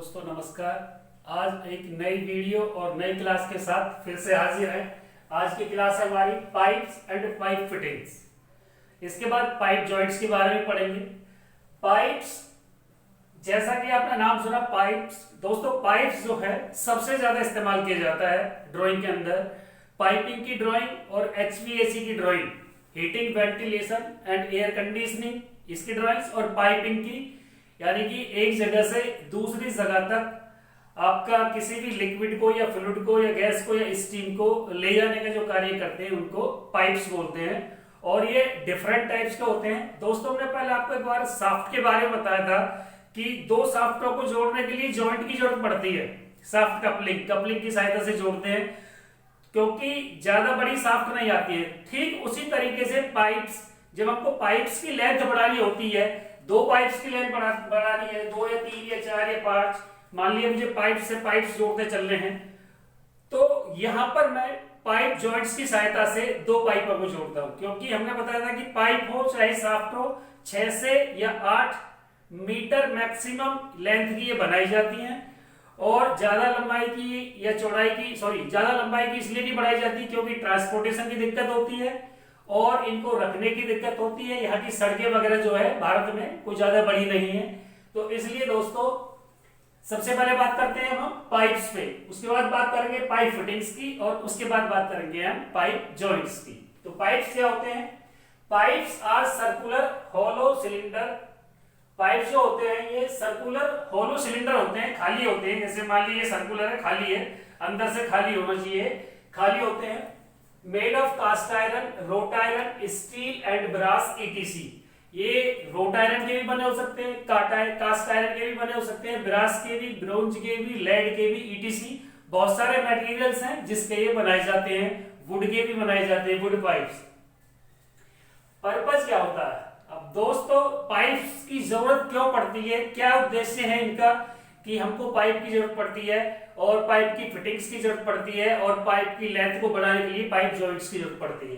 दोस्तों नमस्कार। आज एक नई वीडियो और नई क्लास के साथ फिर से हाजिर है। आज की क्लास है हमारी पाइप्स एंड पाइप फिटिंग्स। इसके बाद पाइप जॉइंट्स के बारे में पढ़ेंगे। पाइप्स, जैसा कि आपने नाम सुना पाइप्स, दोस्तों पाइप्स जो है सबसे ज्यादा इस्तेमाल किया जाता है ड्राइंग के अंदर। पाइपिंग की ड्राइंग और एचवीएसी की drawing, heating ventilation and air conditioning, इसकी ड्राइंग्स, और पाइपिंग की यानी कि एक जगह से दूसरी जगह तक आपका किसी भी लिक्विड को या फ्लूइड को या गैस को या स्टीम को ले जाने का जो कार्य करते हैं उनको पाइप्स बोलते हैं। और ये डिफरेंट टाइप्स के होते हैं। दोस्तों हमने पहले आपको एक बार शाफ्ट के बारे में बताया था कि दो शाफ्टों को जोड़ने के लिए जॉइंट की जरूरत पड़ती है। शाफ्ट कपलिंग की सहायता से जोड़ते हैं क्योंकि ज्यादा बड़ी शाफ्ट नहीं आती है। ठीक उसी तरीके से पाइप्स, जब आपको पाइप्स की लेंथ बढ़ानी होती है, दो पाइप्स की लेंथ बढ़ानी है, 2 या 3 या 4 या 5, मान लिया मुझे पाइप से पाइप्स जोड़ते चल रहे हैं, तो यहां पर मैं पाइप जॉइंट्स की सहायता से दो पाइपों को जोड़ता हूं। क्योंकि हमने बताया था कि पाइप हो चाहे शाफ्ट हो, 6 से या 8 मीटर मैक्सिमम लेंथ की ये बनाई जाती हैं। और ज्यादा लंबाई की या चौड़ाई की, ज्यादा लंबाई की इसलिए नहीं बढ़ाई जाती क्योंकि ट्रांसपोर्टेशन की दिक्कत होती है और इनको रखने की दिक्कत होती है। यहाँ की सड़कें वगैरह जो है भारत में कोई ज्यादा बड़ी नहीं है, तो इसलिए दोस्तों सबसे पहले बात करते हैं हम पाइप्स पे, उसके बाद बात करेंगे पाइप फिटिंग्स की, और उसके बाद बात करेंगे हम पाइप जॉइंट्स की। तो पाइप्स क्या होते हैं? Pipes are circular hollow cylinder. Pipe जो होते हैं ये सर्कुलर होलो सिलेंडर होते हैं, खाली होते हैं। जैसे मान लीजिए सर्कुलर है, खाली है, अंदर से खाली होना चाहिए, खाली होते हैं। Made of cast iron, wrought iron, steel and brass ETC. ये रोट आयरन के भी बने हो सकते हैं, कास्ट आयरन के भी बने हो सकते हैं, ब्रास के भी, ब्रोंज के भी, लेड के भी, ईटीसी। बहुत सारे मटेरियल्स हैं जिसके ये बनाए जाते हैं। वुड के भी बनाए जाते हैं, वुड पाइप्स। पर्पस क्या होता है? अब दोस्तों पाइप्स की जरूरत क्यों पड़ती है, क्या उद्देश्य है इनका कि हमको पाइप की जरूरत पड़ती है और पाइप की फिटिंग्स की जरूरत पड़ती है और पाइप की लेंथ को बढ़ाने के लिए पाइप जॉइंट्स की जरूरत पड़ती है।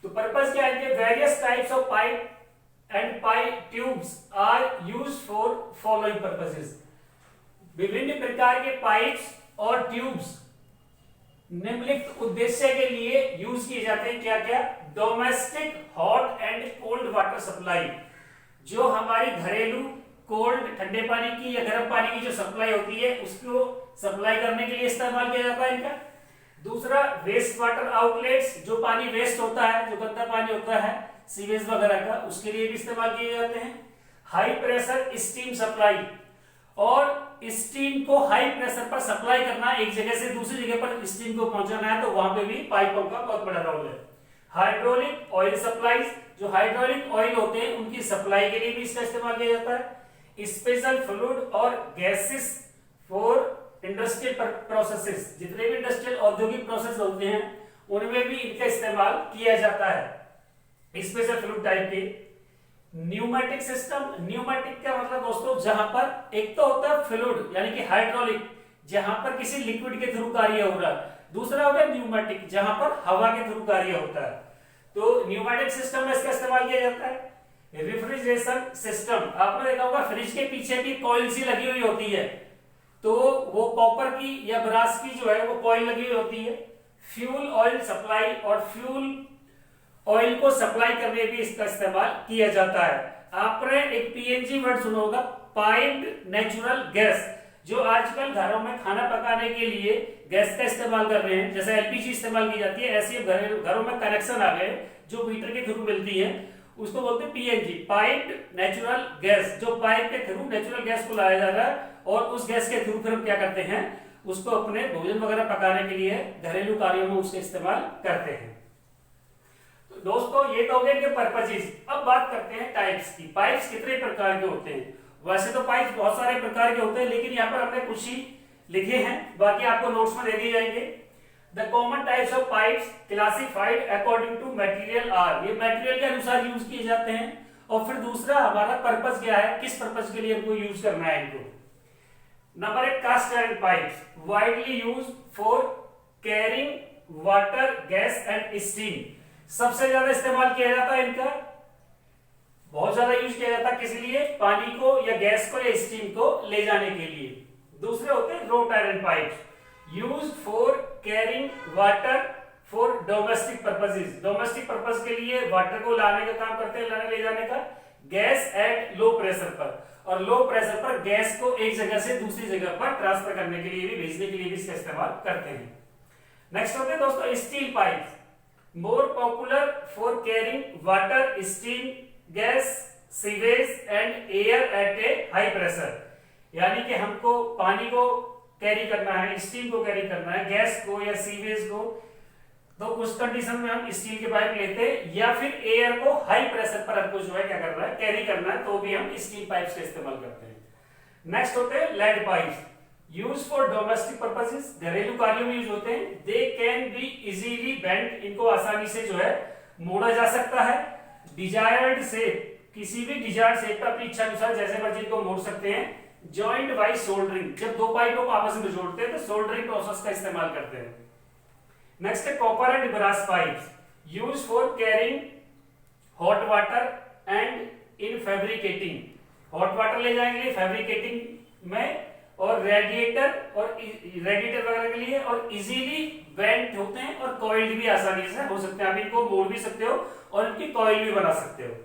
तो पर्पस क्या है? Various types of pipe and pipe tubes are used for following purposes. विभिन्न प्रकार के पाइप्स और ट्यूब्स निम्नलिखित उद्देश्य के लिए यूज किए जाते हैं। क्या क्या? Domestic hot and cold water supply, जो हमारी घरेलू कोल्ड ठंडे पानी की या गर्म पानी की जो सप्लाई होती है उसको सप्लाई करने के लिए इस्तेमाल किया जाता है इनका। दूसरा वेस्ट वाटर आउटलेट्स, जो पानी वेस्ट होता है, जो गंदा पानी होता है सीवेज वगैरह का, उसके लिए भी इस्तेमाल किए जाते हैं। हाई प्रेशर स्टीम सप्लाई, और स्टीम को हाई प्रेशर पर सप्लाई करना, एक जगह से दूसरी जगह पर स्टीम को पहुंचाना है, तो वहां पे भी पाइपों का बहुत बड़ा रोल है। हाइड्रोलिक ऑयल सप्लाईज, जो हाइड्रोलिक ऑयल होते हैं उनकी सप्लाई के लिए भी इसका इस्तेमाल किया जाता है। स्पेशल फ्लूइड और गैसेस फॉर इंडस्ट्रियल प्रोसेसेस, जितने भी इंडस्ट्रियल औद्योगिक प्रोसेस होते हैं उनमें भी इनका इस्तेमाल किया जाता है, स्पेशल फ्लूइड टाइप के। न्यूमेटिक सिस्टम, न्यूमेटिक का मतलब दोस्तों जहां पर एक तो होता है फ्लूइड यानी कि हाइड्रोलिक, जहां पर किसी लिक्विड के थ्रू कार्य हो रहा है। दूसरा हो गया न्यूमेटिक, जहां पर हवा के थ्रू कार्य होता है। तो न्यूमेटिक सिस्टम में इसका इस्तेमाल किया जाता है। रेफ्रिजरेशन सिस्टम, आपने देखा होगा फ्रिज के पीछे भी कॉइल सी लगी हुई होती है, तो वो कॉपर की या ब्रास की जो है वो कॉइल लगी हुई होती है। फ्यूल ऑयल सप्लाई, और फ्यूल ऑयल को सप्लाई करने भी इसका इस्तेमाल किया जाता है। आपने एक पीएनजी वर्ड सुना होगा, पाइप्ड नेचुरल गैस, जो आजकल घरों में खाना पकाने के लिए गैस का इस्तेमाल कर रहे हैं। जैसे एलपीजी इस्तेमाल की जाती है, ऐसे घरों में कनेक्शन आ गए जो मीटर के थ्रू मिलती है, उसको बोलते हैं पीएनजी, पाइप्ड नेचुरल गैस। जो पाइप के थ्रू नेचुरल गैस को लाया जा रहा है और उस गैस के थ्रू फिर हम क्या करते हैं, उसको अपने भोजन वगैरह पकाने के लिए घरेलू कार्यों में उसका इस्तेमाल करते हैं। तो दोस्तों ये तो हो गए इनके पर्पसेस। अब बात करते हैं टाइप्स की। पाइप्स कितने प्रकार के होते हैं? वैसे तो पाइप्स बहुत सारे प्रकार के होते हैं, लेकिन यहाँ पर हमने कुछ ही लिखे हैं, बाकी आपको नोट्स में दे दिए जाएंगे। The common types of pipes classified according to material are, ये मटेरियल के अनुसार यूज किए जाते हैं। और फिर दूसरा हमारा पर्पस क्या है, किस पर्पस के लिए हमको यूज करना है इनको। Number 1, cast iron pipes, widely use for carrying water, gas and steam. सबसे ज्यादा इस्तेमाल किया जाता है इनका बहुत ज्यादा यूज किया जाता है किस लिए, पानी को या गैस को या स्टीम को ले जाने के लिए। दूसरे होते हैं road iron pipes use for carrying water for domestic purposes. Domestic purpose के लिए वाटर को लाने का काम करते हैं, लाने ले जाने का, गैस एट लो प्रेशर पर, और लो प्रेशर पर गैस को एक जगह से दूसरी जगह पर ट्रांसफर करने के लिए भी, भेजने के लिए भी इसका इस्तेमाल करते हैं। नेक्स्ट होते हैं दोस्तों steel pipes, more popular for carrying water, steam, gas, sewage and air at A high pressure. यानी कि हमको पानी को कैरी करना है, स्टीम को कैरी करना है, गैस को या सीवेज को, तो उस कंडीशन में हम स्टील के पाइप लेते हैं, या फिर एयर को हाई प्रेशर पर हमको जो है क्या करना है, कैरी करना है, तो भी हम स्टील पाइप्स का इस्तेमाल करते हैं। नेक्स्ट होते हैं lead pipes use for domestic purposes, घरेलू कार्यों में यूज होते हैं। They can be easily bend, इनको आसानी से जो है मोड़ा जा सकता है। डिजायर्ड शेप, किसी भी डिजायर्ड शेप पे अपनी इच्छा अनुसार जैसे मर्जी इनको मोड़ सकते हैं। जॉइंट बाय सोल्डरिंग, जब दो पाइपों को आपस में जोड़ते हैं तो सोल्डरिंग प्रोसेस का इस्तेमाल करते हैं। नेक्स्ट है copper and brass pipes use for carrying hot water and in fabricating. Hot water ले जाएंगे फैब्रिकेटिंग में, और रेडिएटर वगैरह के लिए, और इजीली बेंट होते हैं और कॉइल्ड भी आसानी से हो सकते हैं। आप इनको मोड़ भी सकते हो और इनकी कॉइल भी बना सकते हो।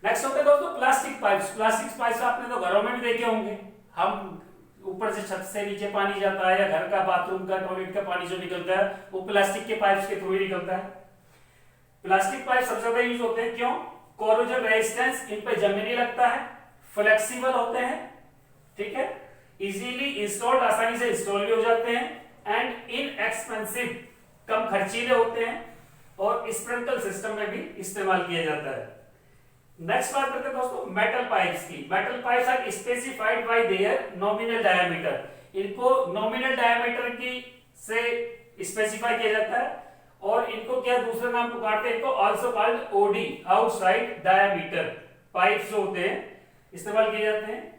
नेक्स्ट होते हैं दोस्तों प्लास्टिक पाइप्स। प्लास्टिक पाइप्स आपने तो घरों में भी देखे होंगे, हम ऊपर से छत से नीचे पानी जाता है, या घर का बाथरूम का टॉयलेट का पानी जो निकलता है वो प्लास्टिक के पाइप्स के थ्रू ही निकलता है। प्लास्टिक पाइप सबसे ज्यादा यूज होते हैं, क्यों? कोरोजन रेजिस्टेंस इन पे जमने नहीं लगता है, फ्लेक्सिबल होते हैं, ठीक है, इजीली इंस्टॉल्ड, आसानी से इंस्टॉल भी हो जाते हैं, एंड इनएक्सपेंसिव, कम खर्चीले होते हैं, और स्प्रिंकल सिस्टम में भी इस्तेमाल किया जाता है। नेक्स्ट बात करते हैं दोस्तों मेटल पाइप्स की। Metal pipes are specified by their nominal diameter. इनको नॉमिनल डायमीटर की से स्पेसिफाई किया जाता है, और इनको क्या दूसरे नाम पुकारते हैं, इनको also called OD, outside diameter pipes जो होते हैं इस्तेमाल किए जाते हैं।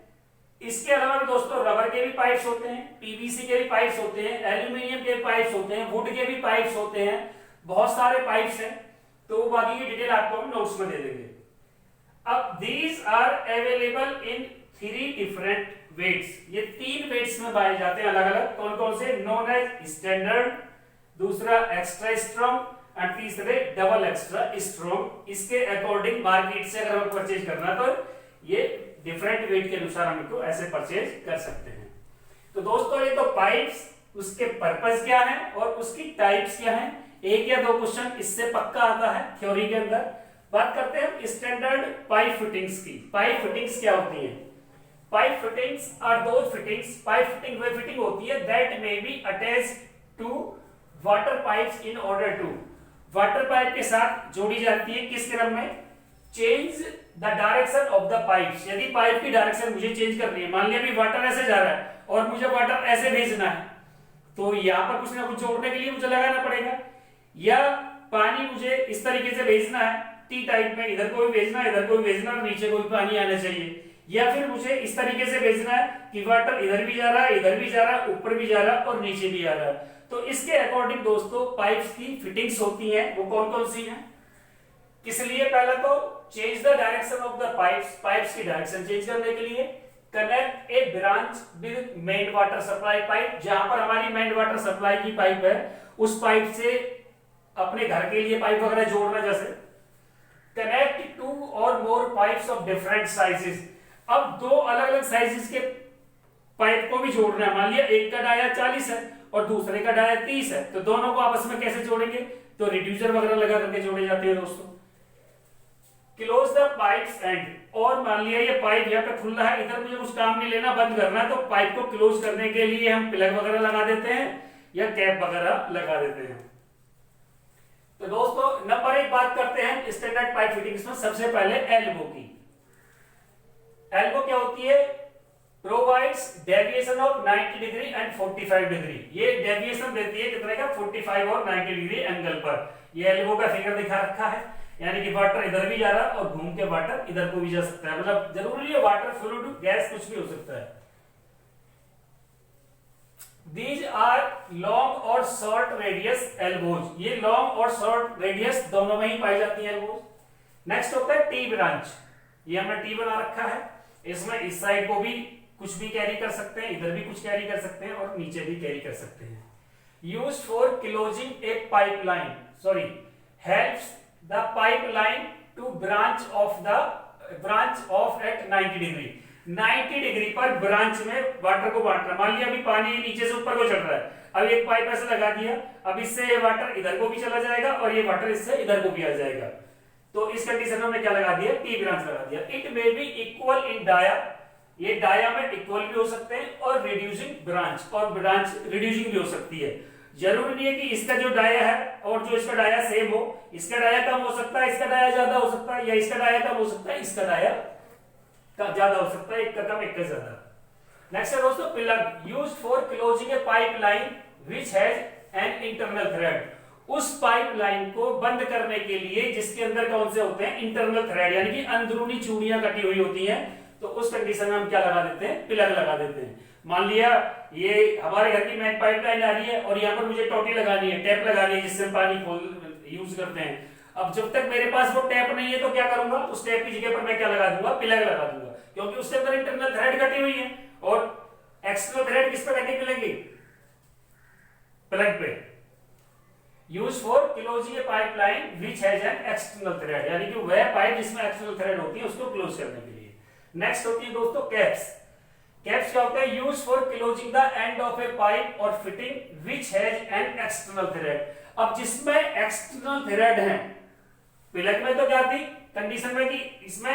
इसके अलावा भी दोस्तों रबर के भी पाइप्स होते हैं, पीवीसी के भी पाइप्स होते हैं, एल्यूमिनियम के भी पाइप्स होते हैं, वुड के भी पाइप्स होते हैं, बहुत सारे पाइप्स हैं, तो बाकी की डिटेल आपको हम नोट्स में दे देंगे। अब these are available in 3 different weights, ये 3 weights में पाए जाते हैं अलग अलग, कौन कौन से, known as standard, दूसरा एक्स्ट्रा स्ट्रॉन्ग, और तीसरे डबल एक्स्ट्रा स्ट्रॉन्ग। इसके अकॉर्डिंग मार्केट से अगर हम परचेज करना है तो ये डिफरेंट वेट के अनुसार हम इनको ऐसे परचेज कर सकते हैं। तो दोस्तों ये तो पाइप्स, उसके पर्पस क्या है और उसकी टाइप्स क्या है, एक या दो क्वेश्चन इससे पक्का आता है थ्योरी के अंदर। बात करते हैं स्टैंडर्ड पाइप फिटिंग्स की। पाइप फिटिंग्स क्या होती हैं? Pipe fittings are those fittings, pipe fitting वह फिटिंग होती है that may be attached to water pipes in order to, water pipe के साथ जोड़ी जाती है, किस क्रम में, change the direction of the pipes. यदि पाइप की डायरेक्शन मुझे चेंज करनी है, मान लिया भी वाटर ऐसे जा रहा है और मुझे वाटर ऐसे भेजना है, तो यहाँ पर कुछ ना कुछ जोड़ने के लिए मुझे लगाना पड़ेगा, या पानी मुझे इस तरीके से भेजना है टी टाइप में, इधर को भी भेजना है, इधर को भी भेजना है, नीचे को भी पानी आना चाहिए, या फिर मुझे इस तरीके से भेजना है कि वाटर इधर भी जा रहा है, इधर भी जा रहा है, ऊपर भी जा रहा है और नीचे भी आ रहा है। तो इसके अकॉर्डिंग दोस्तों पाइप्स की फिटिंग्स होती हैं, वो कौन कौन सी हैं, किस लिए? पहला तो change the direction of the pipes, pipes की डायरेक्शन चेंज करने के लिए। Connect A branch with main water supply pipe, जहां पर हमारी मेन वाटर सप्लाई की पाइप है उस पाइप से अपने घर के लिए पाइप वगैरह जोड़ना, जैसे कनेक्ट टू और मोर पाइप्स ऑफ डिफरेंट साइजेस। अब दो अलग अलग साइजेस के पाइप को भी जोड़ना है, मान लिया एक का डाया 40 है और दूसरे का डाया 30 है, तो दोनों को आपस में कैसे जोड़ेंगे? तो रिड्यूसर वगैरह लगा करके जोड़े जाते हैं दोस्तों। क्लोज द पाइप्स एंड, और मान लिया ये पाइप यहाँ पे खुला है, इधर मुझे कुछ काम नहीं लेना, बंद करना है, तो पाइप को क्लोज करने के लिए हम प्लग वगैरह लगा देते हैं या कैप वगैरह लगा देते हैं। तो दोस्तों नंबर एक बात करते हैं स्टैंडर्ड पाइप फिटिंग्स में, सबसे पहले एल्बो की। एल्बो क्या होती है? Provides deviation of 90 degree and 45 degree. ये डेविएशन देती है कितने का? 45 और 90 डिग्री एंगल पर। ये एल्बो का फिगर दिखा रखा है, यानी कि वाटर इधर भी जा रहा है और घूम के वाटर इधर को भी जा सकता है, मतलब जरूरी है वाटर, फ्लूइड, गैस, कुछ भी हो सकता है। These are long और short radius elbows, ये long और short radius दोनों में ही पाई जाती है elbows। नेक्स्ट होता है टी ब्रांच। ये हमने टी बना रखा है। इसमें इस साइड को भी कुछ भी कैरी कर सकते हैं, इधर भी कुछ कैरी कर सकते हैं और नीचे भी कैरी कर सकते हैं। Use for closing a pipeline, sorry, helps the pipeline to branch off at 90 degree. 90 degree पर ब्रांच में वाटर को बांटना। मान लिया अभी पानी नीचे से ऊपर को चढ़ रहा है, अब एक पाइप ऐसे लगा दिया, अब इससे ये वाटर इधर को भी चला जाएगा और ये वाटर इससे इधर को भी आ जाएगा। तो इस कंडीशन में हमने क्या लगा दिया, टी ब्रांच लगा दिया। It may be equal in dia, ये डाया में इक्वल भी हो सकते हैं और रिड्यूसिंग ब्रांच, और ब्रांच रिड्यूसिंग भी हो सकती है। जरूरी नहीं है कि इसका जो डाया है और जो इसका डाया सेम हो, इसका डाया कम हो सकता है, इसका डाया ज्यादा हो सकता है, या इसका डाया कम हो सकता है, इसका डाया ज्यादा हो सकता है, एक का कम एक का ज्यादा। नेक्स्ट है दोस्तों plug, used for closing a pipeline which has an internal thread. उस पाइपलाइन को बंद करने के लिए जिसके अंदर कौन से होते हैं, इंटरनल थ्रेड, यानी कि अंदरूनी चूड़ियां कटी हुई होती हैं, तो उस कंडीशन में हम क्या लगा देते हैं, प्लग लगा देते हैं। मान लिया ये हमारे घर की मेन पाइपलाइन आ रही है और यहाँ पर मुझे टोटी लगानी है, टैप लगानी है जिससे पानी यूज करते हैं। अब जब तक मेरे पास वो टैप नहीं है तो क्या करूंगा, उस टैप की जगह पर मैं क्या लगा दूंगा, प्लग लगा दूंगा, क्योंकि उसके अंदर इंटरनल थ्रेड कटी हुई है और एक्सटर्नल थ्रेड किस पे कटी मिलेंगी, प्लग पे। Use for closing a pipeline which has an external thread, यानी कि वह पाइप जिसमें एक्सटर्नल थ्रेड होती है उसको क्लोज करने के लिए। नेक्स्ट होती है दोस्तों कैप्स। कैप्स क्या होता है, use for closing the end of a pipe or fitting which has an external thread. अब जिसमें एक्सटर्नल थ्रेड है, प्लग में तो क्या थी कंडीशन में कि इसमें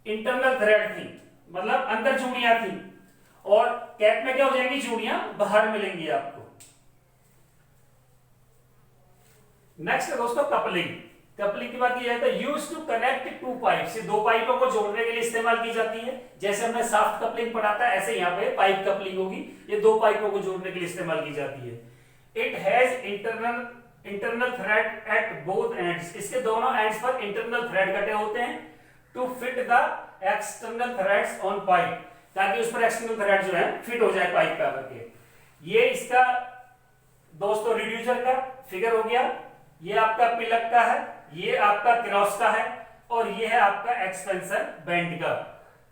इंटरनल थ्रेड थी, मतलब अंदर चूड़ियां थी, और कैप में क्या हो जाएंगी, चूड़ियां बाहर मिलेंगी आपको। नेक्स्ट है दोस्तों कपलिंग। कपलिंग की बात की जाए तो use to connect two pipes, दो पाइपों को जोड़ने के लिए इस्तेमाल की जाती है। जैसे हमने सॉफ्ट कपलिंग पढ़ा था, ऐसे यहाँ पे पाइप कपलिंग होगी, ये दो पाइपों को जोड़ने के लिए इस्तेमाल की जाती है। It has internal thread at both ends, इसके दोनों एंड्स पर इंटरनल थ्रेड कटे होते हैं। To fit the external threads on pipe, ताकि उस पर एक्सटर्नल थ्रेड जो है फिट हो जाए पाइप पे आकर के। ये इसका दोस्तों रिड्यूसर का फिगर हो गया, ये आपका प्लग का है, ये आपका क्रॉस का है, और ये है आपका एक्सपेंशन बैंड का।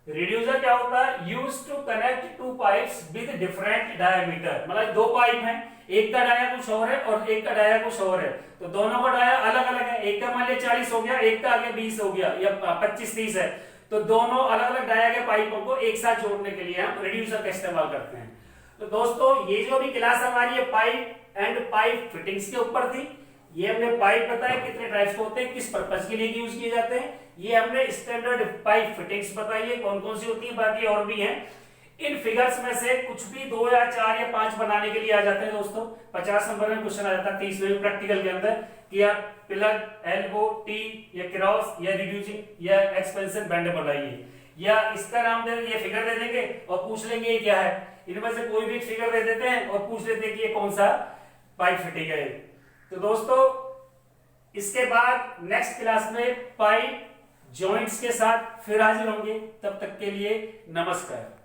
रिड्यूसर क्या होता है, use to connect two pipes with different diameter, मतलब दो पाइप हैं, एक का डाया कुछ और है और एक का डाया कुछ और है, तो दोनों का डाया अलग अलग है। एक का मान लिया 40 हो गया, एक का आगे 20 हो गया, या 25-30 है, तो दोनों अलग अलग डाया के पाइपों को एक साथ जोड़ने के लिए हम रिड्यूसर का इस्तेमाल करते हैं। तो दोस्तों ये जो भी क्लास हमारी है पाइप एंड पाइप फिटिंग्स के ऊपर थी, ये हमने पाइप बताया कितने टाइप्स के होते हैं, किस पर्पज के लिए यूज किए जाते हैं, ये हमने स्टैंडर्ड पाइप फिटिंग्स बताई है कौन कौन सी होती है, बाकी और भी हैं। इन फिगर्स में से कुछ भी 2 या 4 या 5 बनाने के लिए आ जाते हैं दोस्तों। 50 नंबर में क्वेश्चन आ जाता है 30 में प्रैक्टिकल के अंदर, कि आप प्लग, एल्बो, टी या क्रॉस या रिड्यूसिंग या एक्सपेंशन बैंड बनाइए, या इसका नाम दे, ये फिगर दे देंगे और पूछ लेंगे ये क्या है। इनमें से कोई भी एक फिगर दे देते हैं और पूछ लेते हैं कि ये कौन सा पाइप फिटिंग है। तो दोस्तों इसके बाद नेक्स्ट क्लास में पाइप जॉइंट्स के साथ फिर हाजिर होंगे, तब तक के लिए नमस्कार।